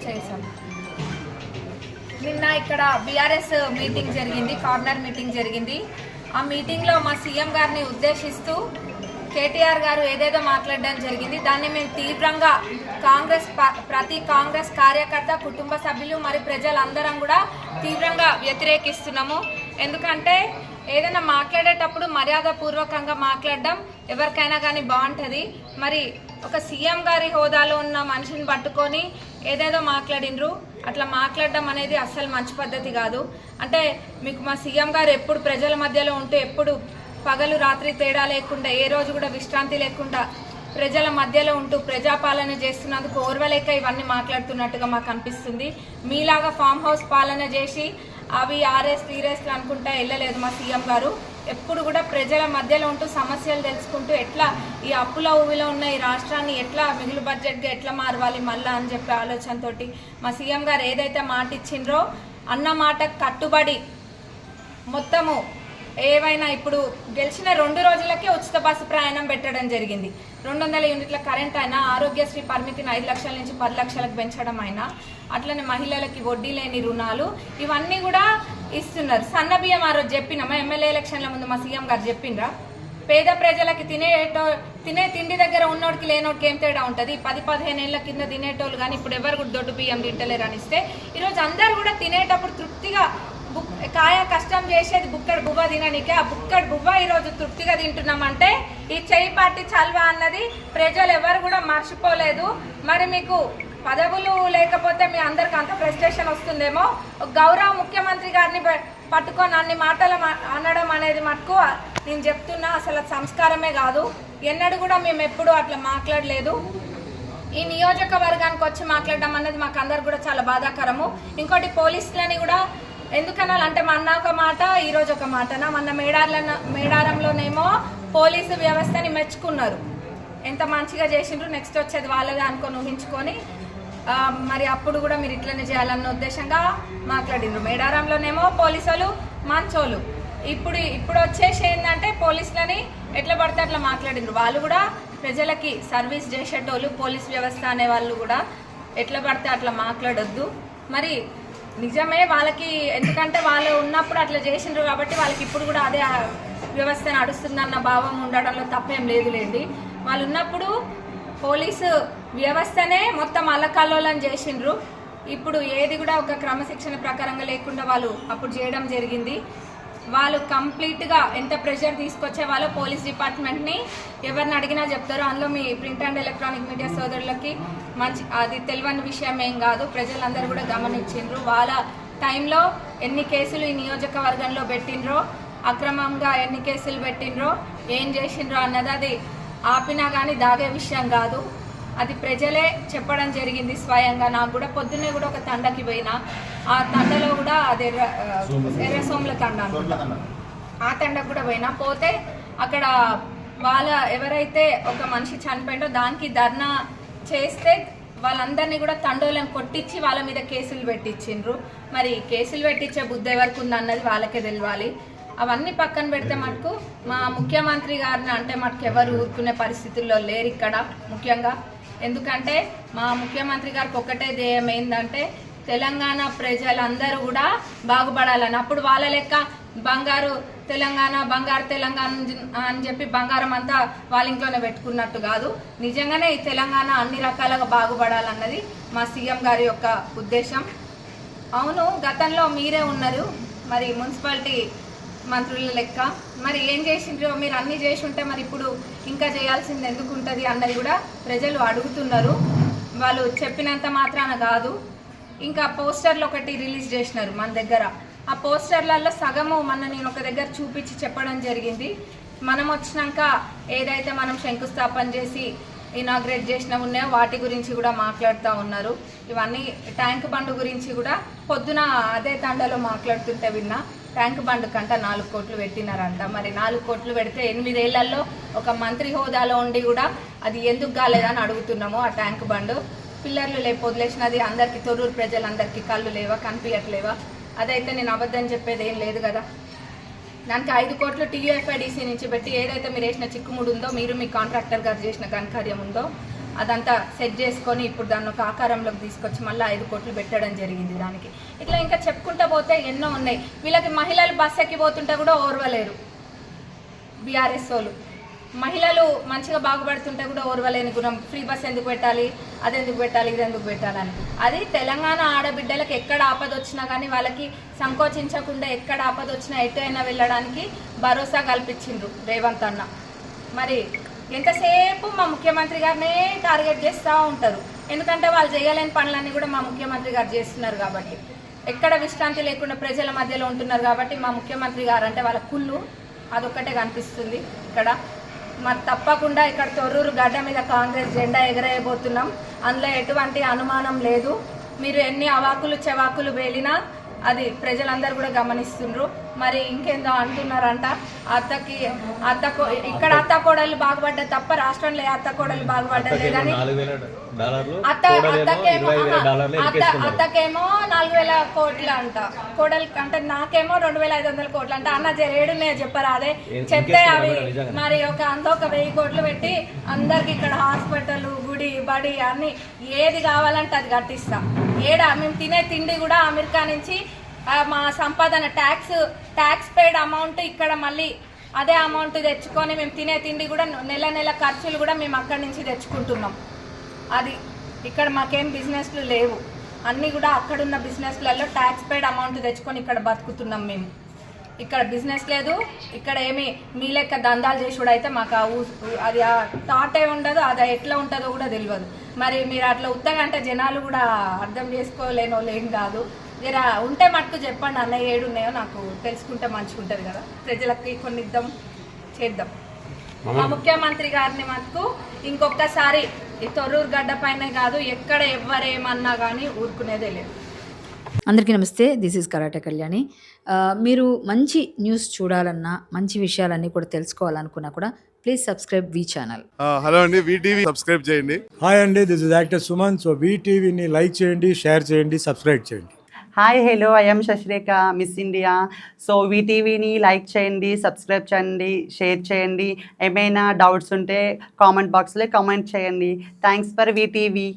చేశాం. నిన్న ఇక్కడ బీఆర్ఎస్ మీటింగ్ జరిగింది, కార్నర్ మీటింగ్ జరిగింది. ఆ మీటింగ్లో మా సీఎం గారిని ఉద్దేశిస్తూ కేటీఆర్ గారు ఏదేదో మాట్లాడడం జరిగింది. దాన్ని మేము తీవ్రంగా ప్రతి కాంగ్రెస్ కార్యకర్త, కుటుంబ సభ్యులు మరి ప్రజలందరం కూడా తీవ్రంగా వ్యతిరేకిస్తున్నాము. ఎందుకంటే ఏదైనా మాట్లాడేటప్పుడు మర్యాదపూర్వకంగా మాట్లాడడం ఎవరికైనా కానీ బాగుంటుంది. మరి ఒక సీఎం గారి హోదాలో ఉన్న మనిషిని పట్టుకొని ఏదేదో మాట్లాడినరు. అట్లా మాట్లాడడం అనేది అస్సలు మంచి పద్ధతి కాదు. అంటే మీకు మా సీఎం గారు ఎప్పుడు ప్రజల మధ్యలో ఉంటూ, ఎప్పుడు పగలు రాత్రి తేడా లేకుండా, ఏ రోజు కూడా విశ్రాంతి లేకుండా ప్రజల మధ్యలో ఉంటూ ప్రజాపాలన చేస్తున్నందుకు ఓర్వలేక ఇవన్నీ మాట్లాడుతున్నట్టుగా మాకు అనిపిస్తుంది. మీలాగా ఫామ్ హౌస్ పాలన చేసి అవి ఆర్ఎస్ టీరెస్లు అనుకుంటా వెళ్ళలేదు మా సీఎం గారు. ఎప్పుడు కూడా ప్రజల మధ్యలో ఉంటూ సమస్యలు తెలుసుకుంటూ ఎట్లా ఈ అప్పుల ఊవిలో ఉన్న ఈ రాష్ట్రాన్ని ఎట్లా మిగులు బడ్జెట్గా ఎట్లా మారవాలి మళ్ళా అని చెప్పే ఆలోచనతోటి మా సీఎం గారు ఏదైతే మాట ఇచ్చిండ్రో అన్న మాట కట్టుబడి మొత్తము ఏవైనా ఇప్పుడు గెలిచిన 2 రోజులకే ఉచిత బస్సు ప్రయాణం పెట్టడం జరిగింది. 200 యూనిట్ల కరెంట్ అయినా, ఆరోగ్యశ్రీ పరిమితిని 5 లక్షల నుంచి 10 లక్షలకు పెంచడం అయినా, అట్లనే మహిళలకి వడ్డీ లేని రుణాలు ఇవన్నీ కూడా ఇస్తున్నారు. సన్న బియ్యం ఆ రోజు చెప్పినామా? ఎమ్మెల్యే ఎలక్షన్ల ముందు మా సీఎం గారు చెప్పిండ్రా? పేద ప్రజలకి తినే తిండి దగ్గర ఉన్నోడికి లేనోడికి ఏం తేడా ఉంటుంది? 10-15 ఏళ్ల కింద తినేటోళ్ళు కానీ ఇప్పుడు ఎవరు కూడా దొడ్డు బియ్యం తింటలేరు అనిస్తే ఈరోజు అందరు కూడా తినేటప్పుడు తృప్తిగా కాయ కష్టం చేసేది బుక్కడు బువ్వ తిననికే, ఆ బుక్కడు బువ్వ ఈరోజు తృప్తిగా తింటున్నామంటే ఈ చెయ్యి పార్టీ చల్వా అన్నది ప్రజలు ఎవరు కూడా మర్చిపోలేదు. మరి మీకు పదవులు లేకపోతే మీ అందరికి అంత ఫ్రస్ట్రేషన్ వస్తుందేమో. గౌరవ ముఖ్యమంత్రి గారిని పట్టుకొని అన్ని మాటలు అనడం అనేది మటుకు నేను చెప్తున్నా అసలు సంస్కారమే కాదు. ఎన్నడూ కూడా మేము ఎప్పుడు అట్లా మాట్లాడలేదు. ఈ నియోజకవర్గానికి వచ్చి మాట్లాడడం అన్నది మాకు అందరు కూడా చాలా బాధాకరము. ఇంకోటి పోలీసులని కూడా ఎందుకనాలంటే మొన్న ఒక మాట ఈరోజు ఒక మాటనా? మొన్న మేడారంలోనేమో పోలీసు వ్యవస్థని మెచ్చుకున్నారు, ఎంత మంచిగా చేసిండ్రు, నెక్స్ట్ వచ్చేది వాళ్ళదే అనుకొని ఊహించుకొని మరి అప్పుడు కూడా మీరు ఇట్లనే చేయాలన్న ఉద్దేశంగా మాట్లాడిండ్రు. మేడారంలోనేమో పోలీసులు మంచోళ్ళు, ఇప్పుడు వచ్చేసి ఏంటంటే పోలీసులని ఎట్లా పడితే అట్లా మాట్లాడిండ్రు. వాళ్ళు కూడా ప్రజలకి సర్వీస్ చేసేటోళ్ళు, పోలీస్ వ్యవస్థ అనే వాళ్ళు కూడా ఎట్లా పడితే అట్లా మాట్లాడొద్దు. మరి నిజమే వాళ్ళకి, ఎందుకంటే వాళ్ళు ఉన్నప్పుడు అట్లా చేసిండ్రు కాబట్టి వాళ్ళకి ఇప్పుడు కూడా అదే వ్యవస్థ నడుస్తుందన్న భావం ఉండడంలో తప్పేం లేదులేండి. వాళ్ళు ఉన్నప్పుడు పోలీసు వ్యవస్థనే మొత్తం అల్లకల్లోలం చేసిండ్రు. ఇప్పుడు ఏది కూడా ఒక క్రమశిక్షణ ప్రకారంగా లేకుండా వాళ్ళు అప్పుడు చేయడం జరిగింది. వాళ్ళు కంప్లీట్గా ఎంత ప్రెషర్ తీసుకొచ్చే వాళ్ళు పోలీస్ డిపార్ట్మెంట్ని ఎవరిని అడిగినా చెప్తారు. అందులో me print and electronic media సోదరులకి అది తెలియని విషయం ఏం కాదు, ప్రజలందరూ కూడా గమనించిండ్రు. వాళ్ళ టైంలో ఎన్ని కేసులు ఈ నియోజకవర్గంలో పెట్టిండ్రో, అక్రమంగా ఎన్ని కేసులు పెట్టిండ్రో, ఏం చేసిండ్రో అన్నది అది ఆపినా కానీ దాగే విషయం కాదు. అది ప్రజలే చెప్పడం జరిగింది స్వయంగా. నాకు కూడా పొద్దున్నే కూడా ఒక తండకి పోయినా, ఆ తండలో కూడా అది ఎర్రసోముల తండ అనుకుంటా, ఆ తండకు కూడా పోతే అక్కడ వాళ్ళ ఎవరైతే ఒక మనిషి చనిపోయిందో దానికి ధర్నా చేస్తే వాళ్ళందరినీ కూడా తండోలను కొట్టించి వాళ్ళ మీద కేసులు పెట్టించిండ్రు. మరి కేసులు పెట్టించే బుద్ధి ఎవరికి ఉందన్నది వాళ్ళకే తెలియాలి. అవన్నీ పక్కన పెడితే మటుకు మా ముఖ్యమంత్రి గారిని అంటే మటుకు ఎవరు ఊరుకునే పరిస్థితుల్లో లేరు ఇక్కడ ముఖ్యంగా. ఎందుకంటే మా ముఖ్యమంత్రి గారికి ఒక్కటే ధ్యేయం ఏంటంటే తెలంగాణ ప్రజలందరూ కూడా బాగుపడాలని. అప్పుడు వాళ్ళ లెక్క బంగారు తెలంగాణ అని చెప్పి బంగారం అంతా వాళ్ళ ఇంట్లోనే పెట్టుకున్నట్టు కాదు. నిజంగానే ఈ తెలంగాణ అన్ని రకాలుగా బాగుపడాలన్నది మా సీఎం గారి యొక్క ఉద్దేశం. అవును, గతంలో మీరే ఉన్నారు మరి మున్సిపాలిటీ మంత్రుల లెక్క, మరి ఏం చేసిండ్రో మీరు అన్నీ చేసి ఉంటే మరి ఇప్పుడు ఇంకా చేయాల్సింది ఎందుకు ఉంటుంది అన్నది కూడా ప్రజలు అడుగుతున్నారు. వాళ్ళు చెప్పినంత మాత్రాన కాదు. ఇంకా పోస్టర్లు ఒకటి రిలీజ్ చేసినారు మన దగ్గర. ఆ పోస్టర్లలో సగము నేను ఒక దగ్గర చూపించి చెప్పడం జరిగింది. మనం వచ్చినాక ఏదైతే మనం శంకుస్థాపన చేసి ఇనాగ్రేట్ చేసినవి ఉన్నాయో వాటి గురించి కూడా మాట్లాడుతూ ఉన్నారు. ఇవన్నీ ట్యాంక్ బండ్ గురించి కూడా పొద్దున అదే తండలో మాట్లాడుతుంటే విన్నా. ట్యాంక్ బండ్ కంట 4 కోట్లు పెట్టినారంట. మరి 4 కోట్లు పెడితే 8 ఏళ్లలో ఒక మంత్రి హోదాలో ఉండి కూడా అది ఎందుకు కాలేదని అడుగుతున్నాము. ఆ ట్యాంక్ బండ్ పిల్లర్లు లేపు వదిలేసినది అందరికీ, తొర్రూరు ప్రజలందరికీ కళ్ళు లేవా, కనిపించట్లేవా? అదైతే నేను అబద్ధం చెప్పేది ఏం లేదు కదా. దానికి 5 కోట్లు TUFIDC నుంచి పెట్టి ఏదైతే మీరు వేసిన చిక్కుముడు ఉందో, మీరు మీ కాంట్రాక్టర్ గారు చేసిన ఘనకార్యం ఉందో అదంతా సెట్ చేసుకొని ఇప్పుడు దాన్ని ఒక ఆకారంలోకి తీసుకొచ్చి మళ్ళీ 5 కోట్లు పెట్టడం జరిగింది దానికి. ఇట్లా ఇంకా చెప్పుకుంటూ పోతే ఎన్నో ఉన్నాయి. వీళ్ళకి మహిళలు బస్ ఎక్కిపోతుంటే కూడా ఓర్వలేరు బీఆర్ఎస్ వాళ్ళు. మహిళలు మంచిగా బాగుపడుతుంటే కూడా ఓర్వలేని గుణం. ఫ్రీ బస్ ఎందుకు పెట్టాలి, అది ఎందుకు పెట్టాలి, ఇది ఎందుకు పెట్టాలని. అది తెలంగాణ ఆడబిడ్డలకు ఎక్కడ ఆపద వచ్చినా కానీ వాళ్ళకి సంకోచించకుండా ఎక్కడ ఆపద వచ్చినా ఎటు అయినా వెళ్ళడానికి భరోసా కల్పించిండ్రు రేవంత్ అన్న. మరి ఎంతసేపు మా ముఖ్యమంత్రి గారినే టార్గెట్ చేస్తూ ఉంటారు. ఎందుకంటే వాళ్ళు చేయలేని పనులన్నీ కూడా మా ముఖ్యమంత్రి గారు చేస్తున్నారు కాబట్టి, ఎక్కడ విశ్రాంతి లేకుండా ప్రజల మధ్యలో ఉంటున్నారు కాబట్టి మా ముఖ్యమంత్రి గారు అంటే వాళ్ళ కుళ్ళు అదొక్కటే కనిపిస్తుంది ఇక్కడ. మరి తప్పకుండా ఇక్కడ తొర్రూరు గడ్డ మీద కాంగ్రెస్ జెండా ఎగరేయబోతున్నాం. అందులో ఎటువంటి అనుమానం లేదు. మీరు ఎన్ని అవాకులు చెవాకులు వేలినా అది ప్రజలందరూ కూడా గమనిస్తుండ్రు. మరి ఇంకేందో అంటున్నారంట ఇక్కడ అత్త కోడలు బాగుపడ్డా తప్ప రాష్ట్రంలో అత్త కోడలు బాగుపడ్డా లేదని. అత్తకేమో 4,000 కోట్లు అంట, కోడలు అంటే నాకేమో 2,500 కోట్లు అంట. అన్న జరేడునే చెప్పరా, అదే చెప్తే అవి మరి ఒక 1,000 కోట్లు పెట్టి అందరికి ఇక్కడ హాస్పిటల్, గుడి, బడి అన్ని ఏది కావాలంటే అది కట్టిస్తా. మేము తినే తిండి కూడా అమెరికా నుంచి మా సంపాదన ట్యాక్స్ పెయిడ్ అమౌంట్ ఇక్కడ మళ్ళీ అదే అమౌంట్ తెచ్చుకొని మేము తినే తిండి కూడా నెల ఖర్చులు కూడా మేము అక్కడి నుంచి తెచ్చుకుంటున్నాం. అది ఇక్కడ మాకేం బిజినెస్లు లేవు, అన్నీ కూడా అక్కడున్న బిజినెస్లలో ట్యాక్స్ పెయిడ్ అమౌంట్ తెచ్చుకొని ఇక్కడ బతుకుతున్నాం మేము. ఇక్కడ బిజినెస్ లేదు, ఇక్కడ ఏమి మీ లెక్క దందాలు చేసుడు అయితే మాకు అది ఆ థాటే ఉండదు, అది ఎట్లా ఉంటుందో కూడా తెలియదు. మరి మీరు అట్లా ఉత్తగా అంటే జనాలు కూడా అర్థం చేసుకోలేనో లేం కాదు. జర ఉంటే మటుకు చెప్పండి అన్న, ఏడున్నాయో నాకు తెలుసుకుంటే మంచిగా ఉంటుంది కదా, ప్రజలకి కొన్ని ఇద్దాం చేద్దాం. మా ముఖ్యమంత్రి గారిని మటుకు ఇంకొకసారి ఈ తొర్రూరు గడ్డ పైన కాదు ఎక్కడ ఎవరేమన్నా కానీ ఊరుకునేదే లేదు. అందరికీ నమస్తే, దిస్ ఈజ్ కరాటే కళ్యాణి. మీరు మంచి న్యూస్ చూడాలన్నా, మంచి విషయాలన్నీ కూడా తెలుసుకోవాలనుకున్నా కూడా ప్లీజ్ సబ్స్క్రైబ్ వి ఛానల్. హలో అండి, వీటీవీ సబ్స్క్రైబ్ చేయండి. హాయ్ అండి, this is actor Suman. So వీటీవీని లైక్ చేయండి, షేర్ చేయండి, సబ్స్క్రైబ్ చేయండి. Hi hello, I'm Sasirekha, miss India. So వీటీవీని లైక్ చేయండి, సబ్స్క్రైబ్ చేయండి, షేర్ చేయండి. ఏమైనా డౌట్స్ ఉంటే కామెంట్ బాక్స్లో కామెంట్ చేయండి. Thanks for VTV.